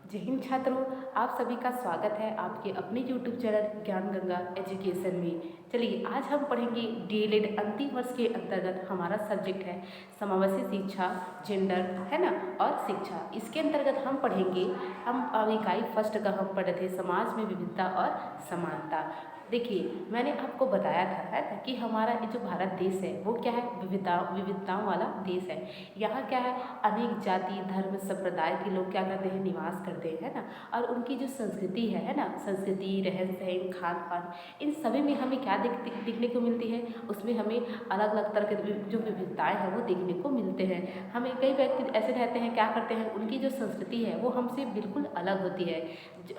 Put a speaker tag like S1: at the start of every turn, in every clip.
S1: जय हिंद छात्रों, आप सभी का स्वागत है आपके अपने YouTube चैनल ज्ञान गंगा एजुकेशन में। चलिए आज हम पढ़ेंगे डीएलएड अंतिम वर्ष के अंतर्गत हमारा सब्जेक्ट है समावेशी शिक्षा, जेंडर, है ना, और शिक्षा। इसके अंतर्गत हम पढ़ेंगे, हम अब इकाई फर्स्ट का हम पढ़े थे समाज में विविधता और समानता। देखिए मैंने आपको बताया था है ना कि हमारा ये जो भारत देश है वो क्या है, विविधताओं वाला देश है। यहाँ क्या है, अनेक जाति धर्म संप्रदाय के लोग क्या करते हैं, निवास करते हैं, है ना। और उनकी जो संस्कृति है ना, संस्कृति रहन सहन खान पान, इन सभी में हमें क्या देखने को मिलती है, उसमें हमें अलग अलग तरह के जो विविधताएं हैं वो देखने को मिलते हैं। हमें कई व्यक्ति ऐसे रहते हैं, क्या करते हैं, उनकी जो संस्कृति है वो हमसे बिल्कुल अलग होती है।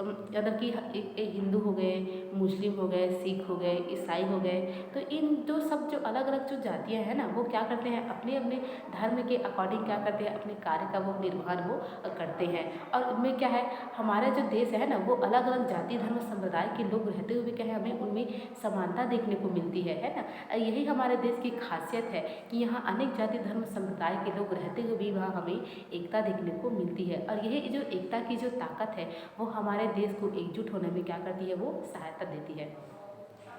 S1: मतलब कि एक हिंदू हो गए, मुस्लिम हो गए, सिख हो गए, ईसाई हो गए, तो इन जो सब जो अलग अलग जो जातियाँ हैं ना वो क्या करते हैं, अपने अपने धर्म के अकॉर्डिंग क्या करते हैं, अपने कार्य का वो निर्वहन वो करते हैं। और उनमें क्या है, हमारा जो देश है ना वो अलग अलग जाति धर्म संप्रदाय के लोग रहते हुए क्या है, हमें उनमें समानता देखने को मिलती है ना। यही हमारे देश की खासियत है कि यहाँ अनेक जाति धर्म संप्रदाय के लोग रहते हुए भी वहाँ हमें एकता देखने को मिलती है। और यही जो एकता की जो ताकत है वो हमारे देश को एकजुट होने में क्या करती है, वो सहायता देती है।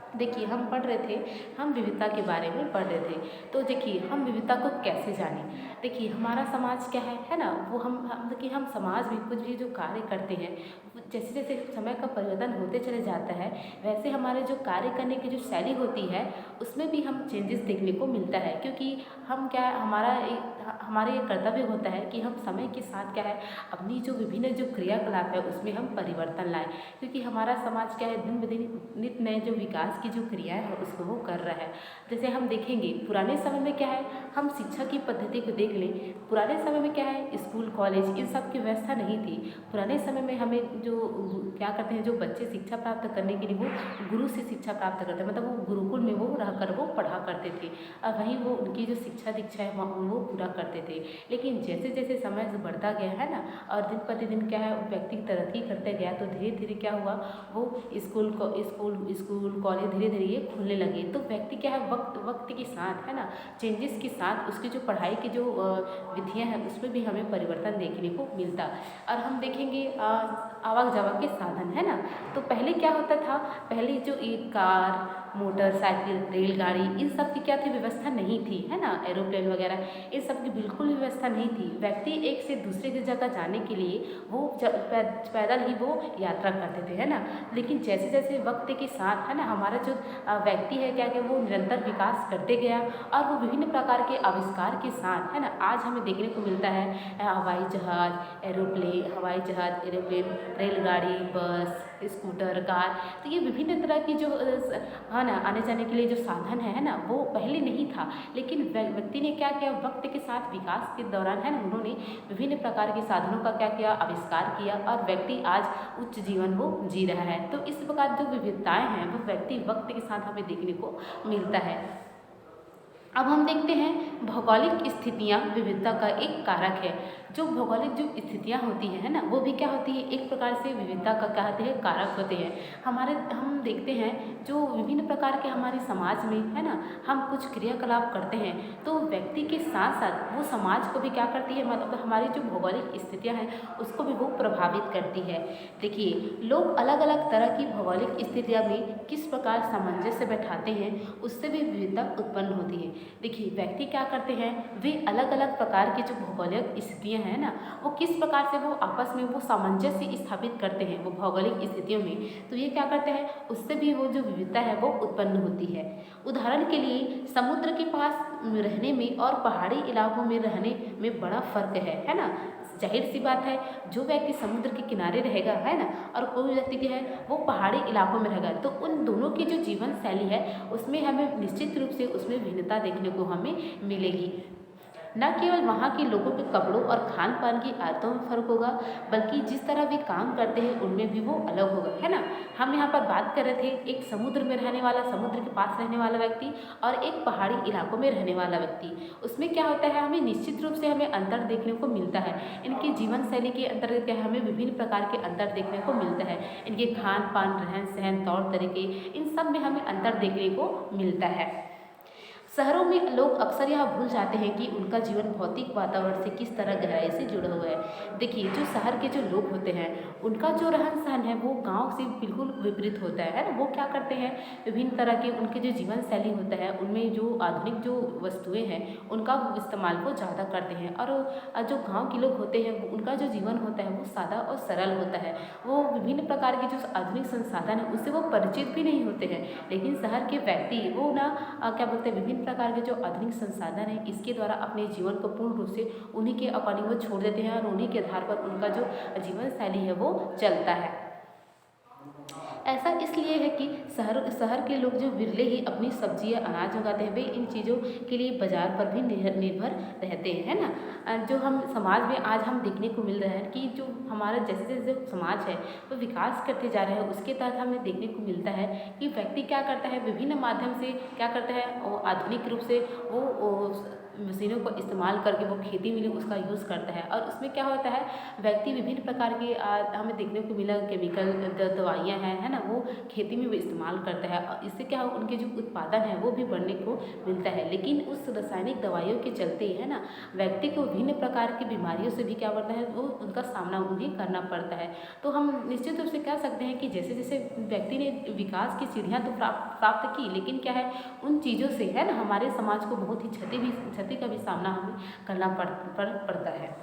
S1: देखिए हम पढ़ रहे थे, हम विविधता के बारे में पढ़ रहे थे, तो देखिए हम विविधता को कैसे जानें। देखिए हमारा समाज क्या है ना, वो हम देखिए हम समाज में कुछ भी जो कार्य करते हैं, जैसे जैसे समय का परिवर्तन होते चले जाता है, वैसे हमारे जो कार्य करने की जो शैली होती है उसमें भी हम चेंजेस देखने को मिलता है। क्योंकि हम क्या है, हमारे ये कर्तव्य होता है कि हम समय के साथ क्या है, अपनी जो विभिन्न जो क्रियाकलाप है उसमें हम परिवर्तन लाएं। क्योंकि हमारा समाज क्या है, दिन ब दिन नित नए जो विकास की जो क्रियाएं हैं उसको वो कर रहा है। जैसे हम देखेंगे पुराने समय में क्या है, हम शिक्षा की पद्धति को देख लें, पुराने समय में क्या है, स्कूल कॉलेज इन सब की व्यवस्था नहीं थी। पुराने समय में हमें जो क्या करते हैं, जो बच्चे शिक्षा प्राप्त करने के लिए वो गुरु से शिक्षा प्राप्त करते हैं, मतलब वो गुरुकुल में वो रहकर वो पढ़ा करते थे और वहीं वो उनकी जो शिक्षा दीक्षा है वो पूरा करते थे। लेकिन जैसे जैसे समय बढ़ता गया है ना, और दिन प्रतिदिन क्या है व्यक्ति तरक्की करते गया, तो धीरे धीरे क्या हुआ, वो स्कूल कॉलेज धीरे धीरे ये खुलने लगे। तो व्यक्ति क्या है, वक्त के साथ है ना, चेंजेस के साथ उसकी जो पढ़ाई की जो विधियाँ हैं उसमें भी हमें परिवर्तन देखने को मिलता। और हम देखेंगे आवागजावा के साधन है ना, तो पहले क्या होता था, पहले जो एक कार मोटरसाइकिल रेलगाड़ी इन सब की क्या थी, व्यवस्था नहीं थी, है ना, एरोप्लेन वगैरह इन सब की बिल्कुल भी व्यवस्था नहीं थी। व्यक्ति एक से दूसरे की जगह जाने के लिए वो पैदल ही वो यात्रा करते थे, है ना। लेकिन जैसे जैसे वक्त के साथ है ना, हमारा जो व्यक्ति है क्या कि वो निरंतर विकास करते गया और वो विभिन्न प्रकार के आविष्कार के साथ है ना, आज हमें देखने को मिलता है हवाई जहाज एरोप्लेन रेलगाड़ी बस स्कूटर कार। तो ये विभिन्न तरह की जो है ना आने जाने के लिए जो साधन है ना, वो पहले नहीं था। लेकिन व्यक्ति ने क्या किया, वक्त के साथ विकास के दौरान है ना, उन्होंने विभिन्न प्रकार के साधनों का क्या किया, आविष्कार किया और व्यक्ति आज उच्च जीवन वो जी रहा है। तो इस प्रकार जो विविधताएं हैं वो व्यक्ति वक्त के साथ हमें देखने को मिलता है। अब हम देखते हैं भौगोलिक स्थितियाँ विविधता का एक कारक है। जो भौगोलिक जो स्थितियाँ होती हैं है ना, वो भी क्या होती है, एक प्रकार से विविधता का क्या होते हैं, कारक होते हैं। हम देखते हैं जो विभिन्न प्रकार के हमारे समाज में है ना, हम कुछ क्रियाकलाप करते हैं तो व्यक्ति के साथ साथ वो समाज को भी क्या करती है, मतलब हमारी जो भौगोलिक स्थितियाँ हैं उसको भी वो प्रभावित करती है। देखिए लोग अलग अलग तरह की भौगोलिक स्थितियों में किस प्रकार सामंजस्य बैठाते हैं, उससे भी विविधता उत्पन्न होती है। देखिए व्यक्ति क्या करते हैं, वे अलग अलग प्रकार की जो भौगोलिक स्थितियाँ हैं ना, वो किस प्रकार से वो आपस में वो सामंजस्य स्थापित करते हैं वो भौगोलिक स्थितियों में, तो ये क्या करते हैं, उससे भी वो जो विविधता है वो उत्पन्न होती है। उदाहरण के लिए समुद्र के पास रहने में और पहाड़ी इलाकों में रहने में बड़ा फर्क है ना। जाहिर सी बात है, जो व्यक्ति समुद्र के किनारे रहेगा है ना, और कोई व्यक्ति जो है वो पहाड़ी इलाकों में रहेगा, तो उन दोनों की जो जीवन शैली है उसमें हमें निश्चित रूप से उसमें भिन्नता देखने को हमें मिलेगी। न केवल वहाँ के लोगों के कपड़ों और खान पान की आदतों में फ़र्क होगा, बल्कि जिस तरह वे काम करते हैं उनमें भी वो अलग होगा, है ना। हम यहाँ पर बात कर रहे थे एक समुद्र में रहने वाला, समुद्र के पास रहने वाला व्यक्ति और एक पहाड़ी इलाकों में रहने वाला व्यक्ति, उसमें क्या होता है, हमें निश्चित रूप से हमें अंतर देखने को मिलता है। इनकी जीवन शैली के अंतर्गत क्या है, हमें विभिन्न प्रकार के अंतर देखने को मिलता है। इनके खान पान रहन सहन तौर तरीके इन सब में हमें अंतर देखने को मिलता है। शहरों में लोग अक्सर यह भूल जाते हैं कि उनका जीवन भौतिक वातावरण से किस तरह गहराई से जुड़ा हुआ है। देखिए, जो शहर के जो लोग होते हैं उनका जो रहन सहन है वो गांव से बिल्कुल विपरीत होता है ना। वो क्या करते हैं, विभिन्न तरह के उनके जो जीवन शैली होता है उनमें जो आधुनिक जो वस्तुएं हैं उनका इस्तेमाल को ज़्यादा करते हैं। और जो गाँव के लोग होते हैं उनका जो जीवन होता है वो सादा और सरल होता है। वो विभिन्न प्रकार के जो आधुनिक संसाधन है उससे वो परिचित भी नहीं होते हैं। लेकिन शहर के व्यक्ति वो ना क्या बोलते हैं, विभिन्न प्रकार के जो आधुनिक संसाधन है इसके द्वारा अपने जीवन को पूर्ण रूप से उन्हीं के अकॉर्डिंग वो छोड़ देते हैं और उन्हीं के आधार पर उनका जो जीवन शैली है वो चलता है। ऐसा इसलिए है कि शहर के लोग जो विरले ही अपनी सब्जियां अनाज उगाते हैं, वे इन चीज़ों के लिए बाजार पर भी निर्भर रहते हैं, है ना। जो हम समाज में आज हम देखने को मिल रहा है कि जो हमारा जैसे जैसे समाज है वो विकास करते जा रहे हैं, उसके तहत हमें देखने को मिलता है कि व्यक्ति क्या करता है, विभिन्न माध्यम से क्या करता है, वो आधुनिक रूप से वो मशीनों को इस्तेमाल करके वो खेती में उसका यूज़ करता है। और उसमें क्या होता है, व्यक्ति विभिन्न प्रकार के हमें देखने को मिला केमिकल दवाइयाँ हैं, है ना, वो खेती में भी इस्तेमाल करता है। और इससे क्या हो, उनके जो उत्पादन है वो भी बढ़ने को मिलता है। लेकिन उस रासायनिक दवाइयों के चलते है ना, व्यक्ति को विभिन्न प्रकार की बीमारियों से भी क्या बढ़ता है, वो उनका सामना उन्हें करना पड़ता है। तो हम निश्चित रूप से कह सकते हैं कि जैसे जैसे व्यक्ति ने विकास की सीढ़ियाँ तो प्राप्त की, लेकिन क्या है, उन चीज़ों से है ना हमारे समाज को बहुत ही क्षति का भी सामना हमें करना पड़ता है।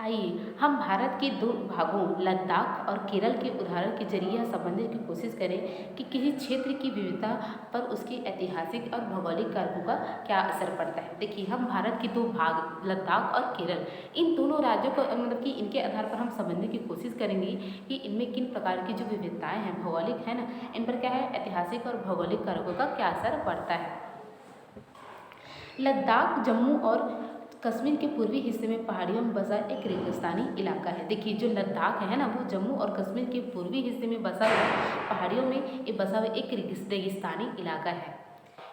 S1: आइए हम भारत के दो भागों लद्दाख और केरल के उदाहरण के जरिए यह समझने की कोशिश करें कि किसी क्षेत्र की विविधता पर उसके ऐतिहासिक और भौगोलिक कारकों का क्या असर पड़ता है। देखिए, हम भारत के दो भाग लद्दाख और केरल, इन दोनों राज्यों को मतलब कि इनके आधार पर हम समझने की कोशिश करेंगे कि इनमें किन प्रकार की जो विविधताएँ हैं भौगोलिक है ना, इन पर क्या है, ऐतिहासिक और भौगोलिक कारकों का क्या असर पड़ता है। लद्दाख जम्मू और कश्मीर के पूर्वी हिस्से में पहाड़ियों में बसा एक रेगिस्तानी इलाका है। देखिए, जो लद्दाख है ना, वो जम्मू और कश्मीर के पूर्वी हिस्से में बसा हुआ पहाड़ियों में ये बसा हुआ एक रेगिस्तानी इलाका है।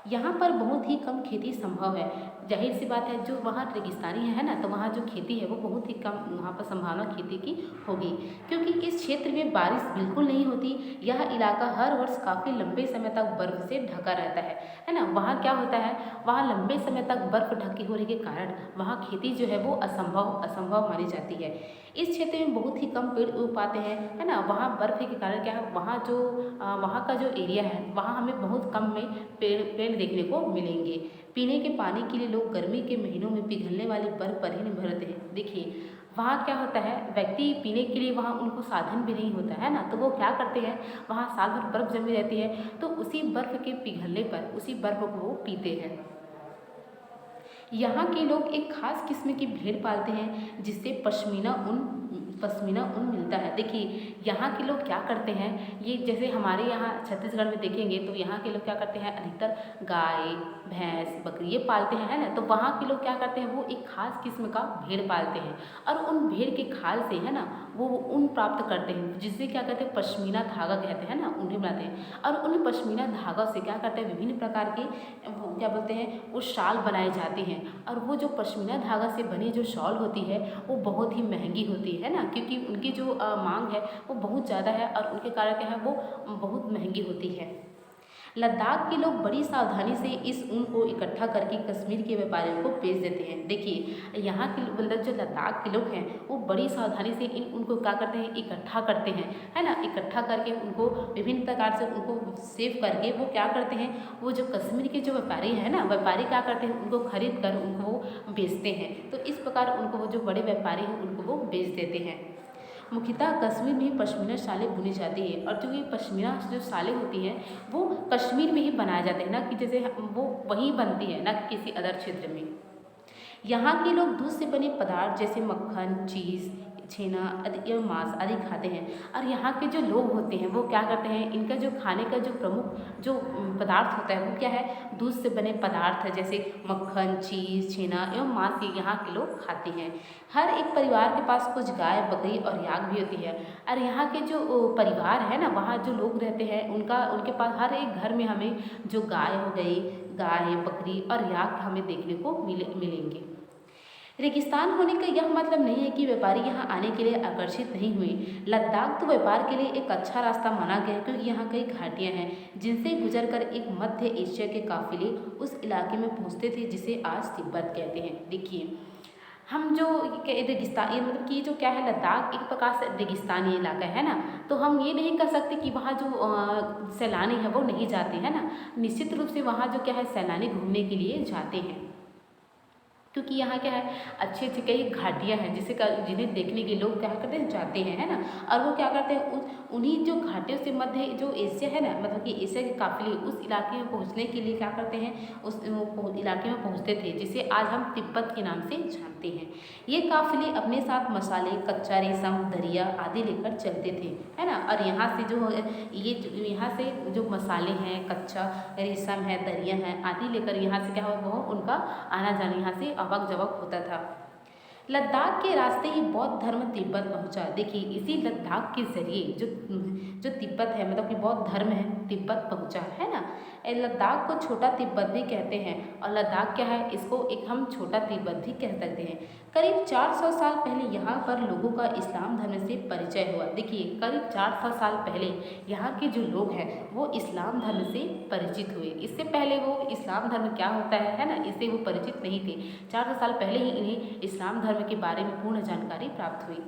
S1: यहाँ पर बहुत ही कम खेती संभव है। जाहिर सी बात है, जो वहाँ रेगिस्तानी है ना, तो वहाँ जो खेती है वो बहुत ही कम, वहाँ पर संभावना खेती की होगी, क्योंकि इस क्षेत्र में बारिश बिल्कुल नहीं होती। यह इलाका हर वर्ष काफ़ी लंबे समय तक बर्फ से ढका रहता है ना। वहाँ क्या होता है, वहाँ लंबे समय तक बर्फ ढकी होने के कारण वहाँ खेती जो है वो असंभव मानी जाती है। इस क्षेत्र में बहुत ही कम पेड़ उग पाते हैं, है ना। वहाँ बर्फ के कारण क्या है, वहाँ का जो एरिया है वहाँ हमें बहुत कम में पेड़ देखने को मिलेंगे। पीने के पानी के लिए लोग गर्मी के महीनों में पिघलने वाली बर्फ पर ही निर्भर रहते हैं। देखिए, वहाँ क्या होता है, व्यक्ति पीने के लिए वहाँ उनको साधन भी नहीं होता है ना, तो वो क्या करते हैं, वहाँ साल भर बर्फ जमी रहती है, तो उसी बर्फ के पिघलने पर उसी बर्फ को वो पीते हैं। यहाँ के लोग एक खास किस्म की भेड़ पालते हैं जिससे पश्मीना ऊन मिलता है। देखिए, यहाँ के लोग क्या करते हैं, ये जैसे हमारे यहाँ छत्तीसगढ़ में देखेंगे तो यहाँ के लोग क्या करते हैं, अधिकतर गाय भैंस बकरी ये पालते हैं, है ना। तो वहाँ के लोग क्या करते हैं, वो एक खास किस्म का भेड़ पालते हैं और उन भेड़ के खाल से है ना वो ऊन प्राप्त करते हैं, जिससे क्या कहते हैं, पश्मीना धागा कहते हैं ना, उन्हें बनाते हैं। और उन पश्मीना धागा से क्या करते हैं, विभिन्न प्रकार के वो क्या बोलते हैं, वो शाल बनाए जाते हैं। और वो जो पश्मीना धागा से बनी जो शॉल होती है वो बहुत ही महंगी होती है ना, क्योंकि उनकी जो मांग है वो बहुत ज़्यादा है और उनके कारण क्या है, वो बहुत महंगी होती है। लद्दाख के लोग बड़ी सावधानी से इस ऊन को इकट्ठा करके कश्मीर के व्यापारियों को बेच देते हैं। देखिए, यहाँ के मतलब जो लद्दाख के लोग हैं वो बड़ी सावधानी से इन उनको क्या करते हैं, इकट्ठा करते हैं, है ना। इकट्ठा करके उनको विभिन्न प्रकार से उनको सेव करके वो क्या करते हैं, वो जो कश्मीर के जो व्यापारी हैं ना, व्यापारी क्या करते हैं, उनको खरीद कर उनको बेचते हैं। तो इस प्रकार उनको वो जो बड़े व्यापारी हैं उनको वो बेच देते हैं। मुख्यतः कश्मीर में ही पश्मीना शालें बुनी जाती है और जो ये पश्मीना जो शालें होती हैं वो कश्मीर में ही बनाए जाते हैं, ना कि जैसे वो वहीं बनती है, ना कि किसी अदर क्षेत्र में। यहाँ के लोग दूध से बने पदार्थ जैसे मक्खन चीज़ छेना एवं मांस आदि खाते हैं। और यहाँ के जो लोग होते हैं वो क्या करते हैं, इनका जो खाने का जो प्रमुख जो पदार्थ होता है वो क्या है, दूध से बने पदार्थ है, जैसे मक्खन चीज़ छेना एवं मांस ये यहाँ के लोग खाते हैं। हर एक परिवार के पास कुछ गाय बकरी और याक भी होती है। और यहाँ के जो परिवार है ना, वहाँ जो लोग रहते हैं उनके पास हर एक घर में हमें जो गाय हो गई, गाय बकरी और याक हमें देखने को मिलेंगे। रेगिस्तान होने का यह मतलब नहीं है कि व्यापारी यहाँ आने के लिए आकर्षित नहीं हुए। लद्दाख तो व्यापार के लिए एक अच्छा रास्ता माना गया है, क्योंकि यहाँ कई घाटियाँ हैं जिनसे गुजरकर एक मध्य एशिया के काफिले उस इलाके में पहुँचते थे जिसे आज तिब्बत कहते हैं। देखिए, हम जो रेगिस्तान, ये मतलब कि ये जो क्या है, लद्दाख एक प्रकार से रेगिस्तानी इलाका है ना, तो हम ये नहीं कर सकते कि वहाँ जो सैलानी है वो नहीं जाते हैं ना। निश्चित रूप से वहाँ जो क्या है, सैलानी घूमने के लिए जाते हैं, क्योंकि यहाँ क्या है, अच्छी अच्छी कई घाटियाँ हैं जिन्हें देखने के लोग क्या करते हैं, जाते हैं, है ना। और वो क्या करते हैं, उन्हीं जो घाटियों से मध्य जो एशिया है ना, मतलब कि एशिया के काफिले उस इलाके में पहुँचने के लिए क्या करते हैं, उस इलाके में पहुँचते थे जिसे आज हम तिब्बत के नाम से जानते हैं। ये काफिले अपने साथ मसाले, कच्चा रेशम, दरिया आदि लेकर चलते थे, है ना। और यहाँ से यहाँ से जो मसाले हैं, कच्चा रेशम है, दरिया है आदि लेकर यहाँ से क्या हो, वो उनका आना जाना यहाँ से आवक जवक होता था। लद्दाख के रास्ते ही बौद्ध धर्म तिब्बत पहुंचा। देखिए, इसी लद्दाख के जरिए जो तिब्बत है, मतलब कि बौद्ध धर्म है, तिब्बत पहुंचा, है ना। लद्दाख को छोटा तिब्बत भी कहते हैं, और लद्दाख क्या है, इसको एक हम छोटा तिब्बत भी कह सकते हैं। करीब 400 साल पहले यहाँ पर लोगों का इस्लाम धर्म से परिचय हुआ। देखिए, करीब 400 साल पहले यहाँ के जो लोग हैं वो इस्लाम धर्म से परिचित हुए। इससे पहले वो इस्लाम धर्म क्या होता है ना, इससे वो परिचित नहीं थे। 400 साल पहले ही इन्हें इस्लाम धर्म के बारे में पूर्ण जानकारी प्राप्त हुई।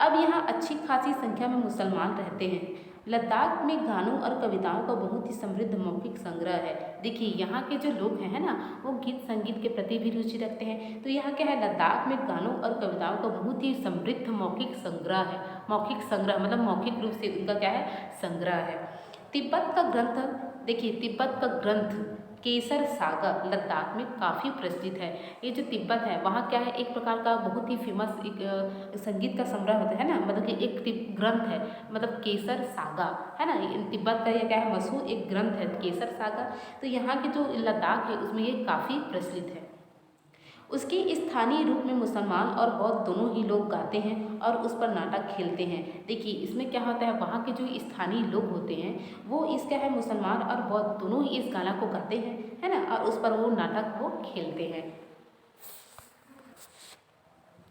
S1: अब यहाँ अच्छी खासी संख्या में मुसलमान रहते हैं। लद्दाख में गानों और कविताओं का बहुत ही समृद्ध मौखिक संग्रह है। देखिए, यहाँ के जो लोग हैं, है ना, वो गीत संगीत के प्रति भी रुचि रखते हैं। तो यहाँ क्या है, लद्दाख में गानों और कविताओं का बहुत ही समृद्ध मौखिक संग्रह है। मौखिक संग्रह मतलब मौखिक रूप से उनका क्या है, संग्रह है। तिब्बत का ग्रंथ, देखिए, तिब्बत का ग्रंथ केसर सागर लद्दाख में काफ़ी प्रचलित है। ये जो तिब्बत है, वहाँ क्या है, एक प्रकार का बहुत ही फेमस एक संगीत का संग्रह होता है ना, मतलब कि एक ग्रंथ है, मतलब केसर सागा, है ना। तिब्बत का ये क्या है, मशहूर एक ग्रंथ है केसर सागा। तो यहाँ के जो लद्दाख है उसमें ये काफ़ी प्रचलित है। उसके स्थानीय रूप में मुसलमान और बौद्ध दोनों ही लोग गाते हैं और उस पर नाटक खेलते हैं। देखिए, इसमें क्या होता है, वहाँ के जो स्थानीय लोग होते हैं वो इसका है, मुसलमान और बौद्ध दोनों ही इस गाना को गाते हैं, है ना, और उस पर वो नाटक वो खेलते हैं।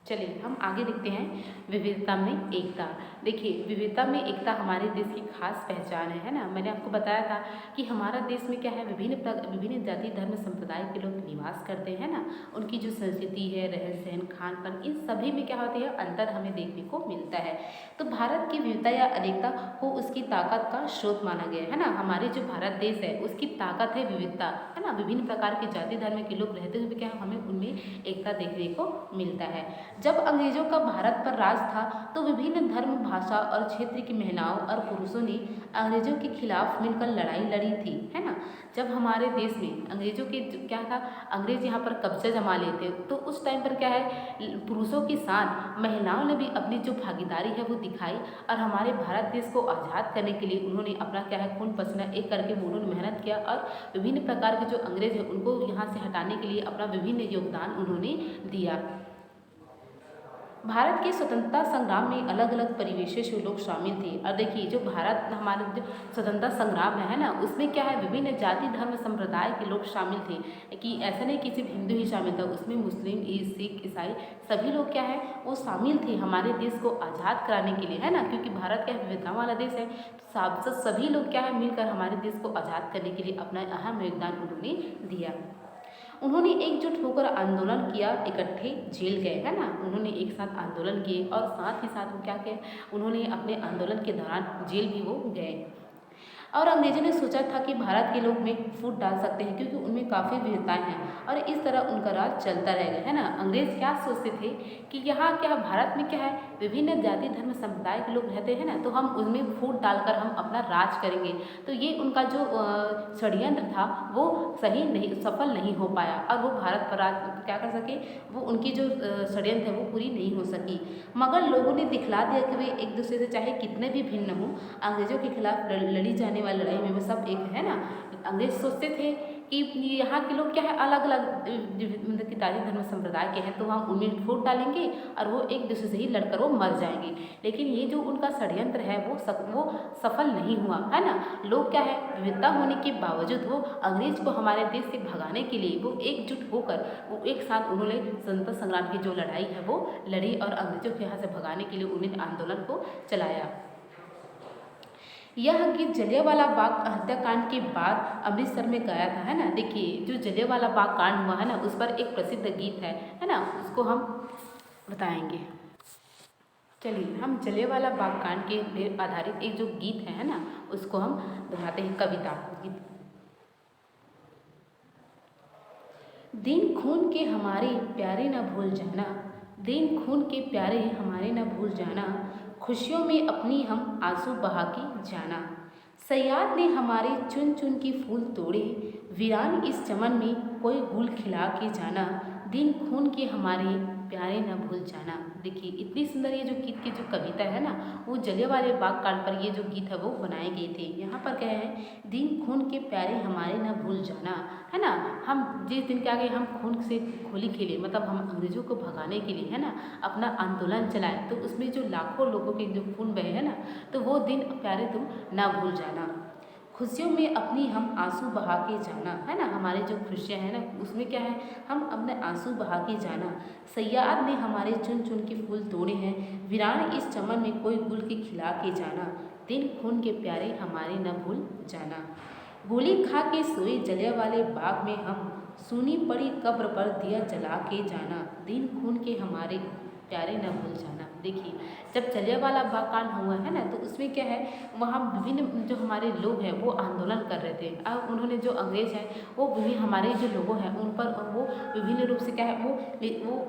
S1: चलिए हम आगे देखते हैं, विविधता में एकता। देखिए, विविधता में एकता हमारे देश की खास पहचान है ना। मैंने आपको बताया था कि हमारा देश में क्या है, विभिन्न जाति धर्म संप्रदाय के लोग निवास करते हैं ना। उनकी जो संस्कृति है, रहन सहन, खान पान, इन सभी में क्या होती है, अंतर हमें देखने को मिलता है। तो भारत की विविधता या अनेकता को उसकी ताकत का स्रोत माना गया है ना। हमारे जो भारत देश है उसकी ताकत है विविधता, है ना। विभिन्न प्रकार के जाति धर्म के लोग रहते हुए क्या हमें उनमें एकता देखने को मिलता है। जब अंग्रेजों का भारत पर राज था तो विभिन्न धर्म, भाषा और क्षेत्र की महिलाओं और पुरुषों ने अंग्रेजों के खिलाफ मिलकर लड़ाई लड़ी थी, है ना। जब हमारे देश में अंग्रेजों के क्या था, अंग्रेज यहाँ पर कब्जा जमा लेते तो उस टाइम पर क्या है, पुरुषों के साथ महिलाओं ने भी अपनी जो भागीदारी है वो दिखाई और हमारे भारत देश को आज़ाद करने के लिए उन्होंने अपना क्या है, खून पसीना एक करके उन्होंने मेहनत किया और विभिन्न प्रकार के जो अंग्रेज हैं उनको यहाँ से हटाने के लिए अपना विभिन्न योगदान उन्होंने दिया। भारत के स्वतंत्रता संग्राम में अलग अलग परिवेशों से लोग शामिल थे। और देखिए, जो भारत हमारे जो स्वतंत्रता संग्राम है ना, उसमें क्या है, विभिन्न जाति धर्म संप्रदाय के लोग शामिल थे। कि ऐसा नहीं कि सिर्फ हिंदू ही शामिल था, उसमें मुस्लिम, सिख, ईसाई सभी लोग क्या है वो शामिल थे हमारे देश को आज़ाद कराने के लिए, है ना। क्योंकि भारत क्या विविधता वाला देश है, तो सभी लोग क्या है मिलकर हमारे देश को आज़ाद करने के लिए अपना अहम योगदान उन्होंने दिया। उन्होंने एकजुट होकर आंदोलन किया, इकट्ठे जेल गए, है ना। उन्होंने एक साथ आंदोलन किए और साथ ही साथ वो क्या किया, उन्होंने अपने आंदोलन के दौरान जेल भी वो गए। और अंग्रेजों ने सोचा था कि भारत के लोग में फूट डाल सकते हैं क्योंकि उनमें काफ़ी विविधताएं हैं और इस तरह उनका राज चलता रहेगा, है ना। अंग्रेज क्या सोचते थे कि यहाँ क्या भारत में क्या है, विभिन्न जाति धर्म संप्रदाय के लोग रहते हैं ना, तो हम उनमें फूट डालकर हम अपना राज करेंगे। तो ये उनका जो षड्यंत्र था वो सफल नहीं हो पाया और वो भारत पर राज क्या कर सके, वो उनकी जो षड्यंत्र है वो पूरी नहीं हो सकी। मगर लोगों ने दिखला दिया कि वे एक दूसरे से चाहे कितने भी भिन्न हों, अंग्रेजों के खिलाफ लड़ी जाने वाली लड़ाई में वो सब एक है ना। अंग्रेज सोचते थे कि यहाँ के लोग क्या है अलग अलग मतलब कि जाति धर्म संप्रदाय के हैं, तो हम उनमें फूट डालेंगे और वो एक दूसरे से ही लड़कर वो मर जाएंगे। लेकिन ये जो उनका षड्यंत्र है वो सफल नहीं हुआ, है ना। लोग क्या है विविधता होने के बावजूद वो अंग्रेज को हमारे देश से भगाने के लिए वो एकजुट होकर वो एक साथ उन्होंने स्वतंत्रता संग्राम की जो लड़ाई है वो लड़ी और अंग्रेजों के यहाँ से भगाने के लिए उन्होंने आंदोलन को चलाया। यह गीत जलियांवाला बाग हत्याकांड के बाद अमृतसर में गाया था, है ना। देखिए जो जलियांवाला बाग कांड हुआ है ना उस पर एक प्रसिद्ध गीत है ना, उसको हम बताएंगे। चलिए हम जलियांवाला बाग कांड के आधारित एक जो गीत है ना उसको हम दोहराते हैं। कविता गीत। दिन खून के हमारे प्यारे न भूल जाना, दिन खून के प्यारे हमारे न भूल जाना, खुशियों में अपनी हम आंसू बहा के जाना। सयाद ने हमारे चुन चुन के फूल तोड़े, वीरान इस चमन में कोई गुल खिला के जाना, दिन खून के हमारे प्यारे न भूल जाना। देखिए इतनी सुंदर ये जो गीत की जो कविता है ना वो जलियांवाले बाग कांड पर ये जो गीत है वो बनाए गए थे। यहाँ पर क्या है, दिन खून के प्यारे हमारे न भूल जाना, है ना। हम जिस दिन के आगे हम खून से होली खेले, मतलब हम अंग्रेजों को भगाने के लिए, है ना, अपना आंदोलन चलाए, तो उसमें जो लाखों लोगों के जो खून बहे है ना, तो वो दिन प्यारे तुम ना भूल जाना। खुशियों में अपनी हम आंसू बहा के जाना, है ना। हमारे जो खुशियाँ हैं ना उसमें क्या है, हम अपने आंसू बहा के जाना। सयाद ने हमारे चुन चुन के फूल तोड़े हैं, वीरान इस चमन में कोई गुल के खिला के जाना, दिन खून के प्यारे हमारे न भूल जाना। गोली खा के सोए जलियांवाले बाग में हम, सूनी पड़ी कब्र पर दिया जला के जाना, दिन खून के हमारे प्यारे न भूल जाना। देखिए जब जलियांवाला बाग कांड हुआ है ना तो उसमें क्या है, वहाँ विभिन्न जो हमारे लोग हैं वो आंदोलन कर रहे थे। अब उन्होंने जो अंग्रेज हैं वो विभिन्न हमारे जो लोगों हैं उन पर वो विभिन्न रूप से क्या है वो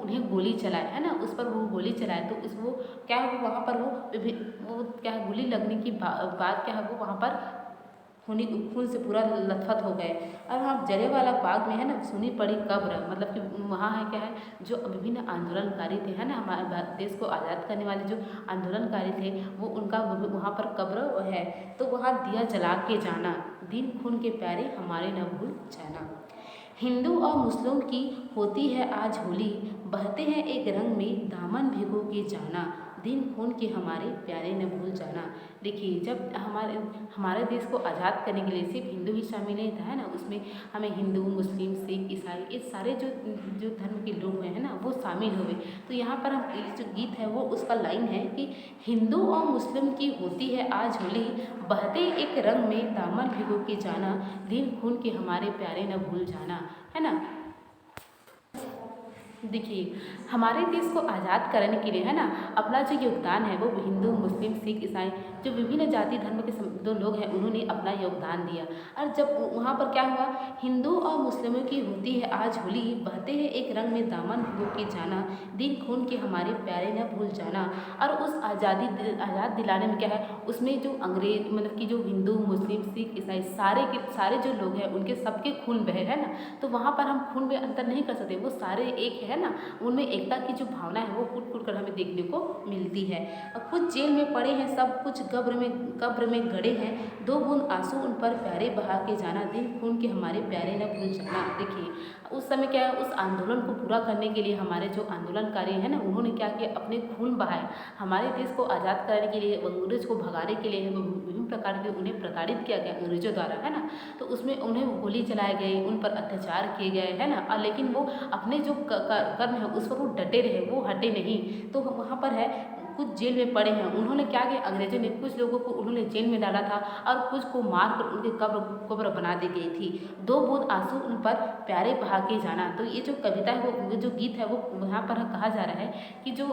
S1: उन्हें गोली चलाए, है ना, उस पर वो गोली चलाए। तो इस वो क्या है वहाँ पर वो क्या है गोली लगने की बाद क्या है वो वहाँ पर खून से पूरा लथपथ हो गए। अब हम जलियांवाला बाग में है ना सुनी पड़ी कब्र, मतलब कि वहाँ है क्या है जो विभिन्न आंदोलनकारी थे, है ना, हमारे देश को आज़ाद करने वाले जो आंदोलनकारी थे वो उनका वहाँ पर कब्र है। तो वहाँ दिया जला के जाना, दिन खून के प्यारे हमारे न भूल जाना। हिंदू और मुस्लिम की होती है आज होली, बहते हैं एक रंग में दामन भिगो के जाना, दिन खून के हमारे प्यारे न भूल जाना। देखिए जब हमारे देश को आज़ाद करने के लिए सिर्फ हिंदू ही शामिल नहीं था, है ना, उसमें हमें हिंदू मुस्लिम सिख ईसाई ये सारे जो धर्म के लोग हैं ना वो शामिल हुए। तो यहाँ पर हम ये जो गीत है वो उसका लाइन है कि हिंदू और मुस्लिम की होती है आज होली, बहते एक रंग में दामन भिगो के जाना, दिन खून के हमारे प्यारे न भूल जाना, है ना। देखिए हमारे देश को आज़ाद करने के लिए, है ना, अपना जो योगदान है वो हिंदू मुस्लिम सिख ईसाई जो विभिन्न जाति धर्म के जो लोग हैं उन्होंने अपना योगदान दिया। और जब वहाँ पर क्या हुआ, हिंदू और मुस्लिमों की होती है आज होली, बहते हैं एक रंग में दामन भिगो के जाना, दिन खून के हमारे प्यारे न भूल जाना। और उस आज़ाद दिलाने में क्या है, उसमें जो अंग्रेज मतलब कि जो हिंदू मुस्लिम सिख ईसाई सारे के सारे जो लोग हैं उनके सबके खून बहे, है ना। तो वहाँ पर हम खून में अंतर नहीं कर सकते, वो सारे एक है ना, उनमें एकता की जो भावना है वो कूट कूट कर हमें देखने को मिलती है। और कुछ जेल में पड़े हैं सब कुछ कब्र में गड़े हैं, दो बूंद आंसू उन पर प्यारे बहा के जाना, दिन खून के हमारे प्यारे न भूल जाना। देखिए उस समय क्या है, उस आंदोलन को पूरा करने के लिए हमारे जो आंदोलनकारी हैं ना उन्होंने क्या किया, अपने खून बहाए। हमारे देश को आज़ाद कराने के लिए, अंग्रेज को भगाने के लिए विभिन्न प्रकार के उन्हें प्रताड़ित किया गया अंग्रेजों द्वारा, है ना। तो उसमें उन्हें गोली चलाए गए, उन पर अत्याचार किए गए, है ना। और लेकिन वो अपने जो कर्म है उस पर वो डटे रहे, वो हटे नहीं। तो वहाँ पर है कुछ जेल में पड़े हैं, उन्होंने क्या किया, अंग्रेजों ने कुछ लोगों को उन्होंने जेल में डाला था और कुछ को मार कर उनके कब्र बना दी गई थी, दो बूंद आंसू उन पर प्यारे बहा के जाना। तो ये जो कविता है वो जो गीत है वो यहाँ पर कहा जा रहा है कि जो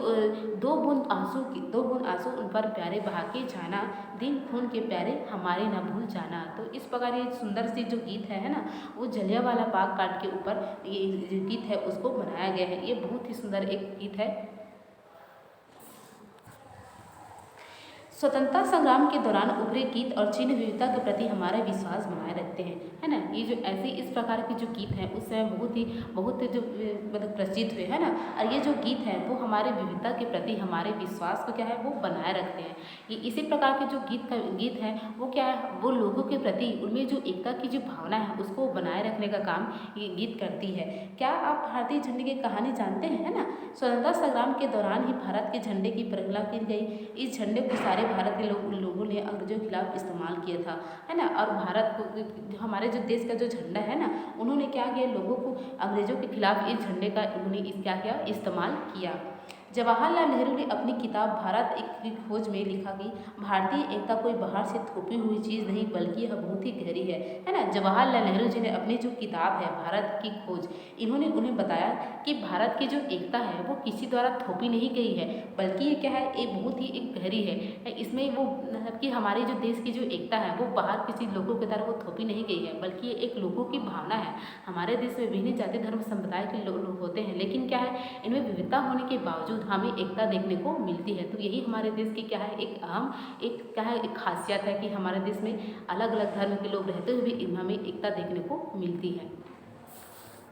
S1: दो बूंद आंसू उन पर प्यारे बहा के जाना, दिन खून के प्यारे हमारे न भूल जाना। तो इस प्रकार ये सुंदर सी जो गीत है ना वो जलियांवाला बाग कांड के ऊपर ये जो गीत है उसको बनाया गया है। ये बहुत ही सुंदर एक गीत है। स्वतंत्रता संग्राम के दौरान उभरे गीत और चिन्ह विविधता के प्रति हमारा विश्वास बनाए रखते हैं, है ना। ये जो ऐसे इस प्रकार के जो गीत हैं उस समय बहुत जो मतलब प्रचलित हुए, है ना। और ये जो गीत हैं वो हमारे विविधता के प्रति हमारे विश्वास को क्या है वो बनाए रखते हैं। ये इसी प्रकार के जो गीत हैं वो क्या है वो लोगों के प्रति उनमें जो एकता की जो भावना है उसको बनाए रखने का काम ये गीत करती है। क्या आप भारतीय झंडे की कहानी जानते हैं, है ना। स्वतंत्रता संग्राम के दौरान ही भारत के झंडे की परिकल्पना की गई। इस झंडे को सारे भारत के लोगों ने अंग्रेजों के खिलाफ इस्तेमाल किया था, है ना। और भारत को हमारे जो देश का जो झंडा है ना उन्होंने क्या किया लोगों को अंग्रेजों के खिलाफ इस झंडे का उन्होंने क्या किया इस्तेमाल किया। जवाहरलाल नेहरू ने अपनी किताब भारत एक की खोज में लिखा कि भारतीय एकता कोई बाहर से थोपी हुई चीज़ नहीं बल्कि यह बहुत ही गहरी है ना। जवाहरलाल नेहरू जी ने अपनी जो किताब है भारत की खोज इन्होंने उन्हें बताया कि भारत की जो एकता है वो किसी द्वारा थोपी नहीं गई है बल्कि ये क्या है एक बहुत ही एक गहरी है। इसमें वो मतलब कि हमारे जो देश की जो एकता है वो बाहर किसी लोगों के द्वारा वो थोपी नहीं गई है बल्कि ये एक लोगों की भावना है। हमारे देश में विभिन्न जाति धर्म संप्रदाय के लोग होते हैं लेकिन क्या है इनमें विविधता होने के बावजूद हमें एकता देखने को मिलती है। तो यही हमारे देश की क्या है एक अहम एक क्या है एक खासियत है कि हमारे देश में अलग अलग धर्म के लोग रहते हुए भी हमें एकता देखने को मिलती है।